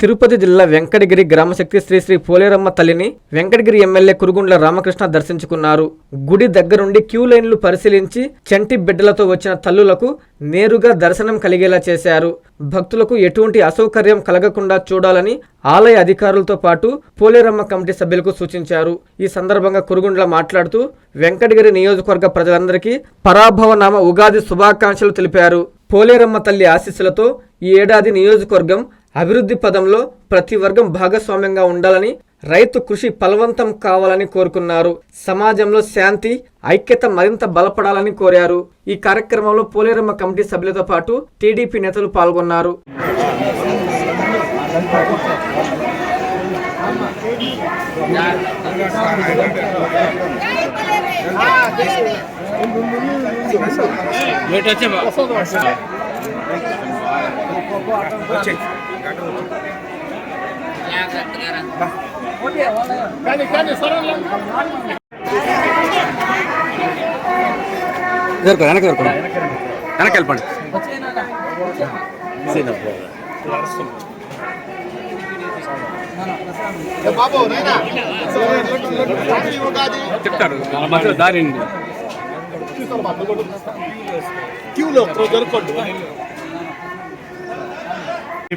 తిరుపతి జిల్లా వెంకటగిరి గ్రామశక్తి శ్రీ శ్రీ పోలేరమ్మ తల్లిని వెంకటగిరి ఎమ్మెల్యే కురుగుండ్ల రామకృష్ణ దర్శించుకున్నారు. గుడి దగ్గరుండి క్యూ లైన్లు పరిశీలించి చంటి బిడ్డలతో వచ్చిన తల్లులకు నేరుగా దర్శనం కలిగేలా చేశారు. భక్తులకు ఎటువంటి అసౌకర్యం కలగకుండా చూడాలని ఆలయ అధికారులతో పాటు పోలేరమ్మ కమిటీ సభ్యులకు సూచించారు. ఈ సందర్భంగా కురుగుండ్ల మాట్లాడుతూ వెంకటగిరి నియోజకవర్గ ప్రజలందరికీ పరాభవనామ ఉగాది శుభాకాంక్షలు తెలిపారు. పోలేరమ్మ తల్లి ఆశీస్సులతో ఈ ఏడాది నియోజకవర్గం అభివృద్ధి పదంలో ప్రతి వర్గం భాగస్వామ్యంగా ఉండాలని, రైతు కృషి ఫలవంతం కావాలని కోరుకున్నారు. సమాజంలో శాంతి, ఐక్యత మరింత బలపడాలని కోరారు. ఈ కార్యక్రమంలో పోలేరమ్మ కమిటీ సభ్యులతో పాటు టీడీపీ నేతలు పాల్గొన్నారు. వెనకెళ్ళండి. చెప్తారు మధ్యలో దారి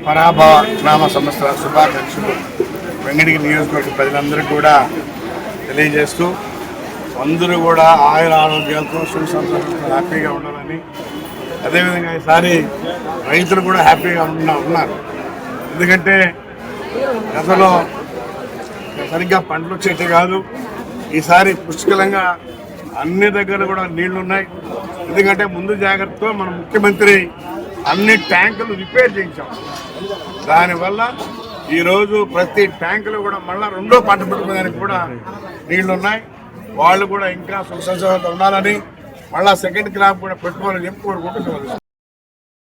పరాభవ నామ సంవత్సర శుభాకాంక్షలు వెంకటగిరి నియోజకవర్గ ప్రజలందరూ కూడా తెలియజేస్తూ అందరూ కూడా ఆయుర ఆరోగ్యాలతో సుఖ సంతోషంతో హ్యాపీగా ఉండాలని, అదేవిధంగా ఈసారి రైతులు కూడా హ్యాపీగా ఉన్నారు. ఎందుకంటే గతంలో సరిగ్గా పంటలు వచ్చేటి కాదు, ఈసారి పుష్కలంగా అన్ని దగ్గర కూడా నీళ్లు ఉన్నాయి. ఎందుకంటే ముందు జాగ్రత్తతో మన ముఖ్యమంత్రి అన్ని ట్యాంకులు రిపేర్ చేయించాం. దానివల్ల ఈరోజు ప్రతి ట్యాంకులు కూడా మళ్ళీ రెండో పంట పెట్టుకోవడానికి కూడా నీళ్లు ఉన్నాయి. వాళ్ళు కూడా ఇంకా సుఖసంతోషంతో ఉండాలని, మళ్ళా సెకండ్ క్రాప్ కూడా పెట్టుకోవాలని చెప్పి కోరుకుంటున్నారు.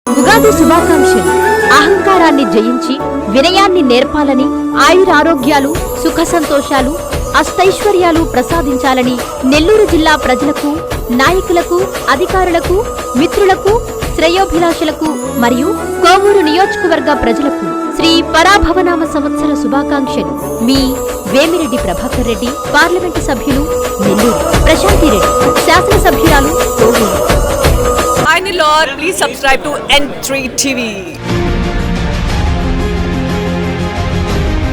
ఉగాది శుభాకాంక్షలు. అహంకారాన్ని జయించి వినయాన్ని నేర్పాలని, ఆయురారోగ్యాలు, సుఖ సంతోషాలు, అష్టైశ్వర్యాలు ప్రసాదించాలని నెల్లూరు జిల్లా ప్రజలకు, నాయకులకు, అధికారులకు, మిత్రులకు, శ్రేయోభిలాషులకు మరియు కోవూరు నియోజకవర్గ ప్రజలకు శ్రీ పరాభవనామ సంవత్సర శుభాకాంక్షలు. మీ వేమిరెడ్డి ప్రభాకర్ రెడ్డి, పార్లమెంటు సభ్యులు నెల్లూరు. ప్రశాంతి రెడ్డి, శాసనసభ్యురాలు Kovur. Hi Nilor, please subscribe to N3 TV.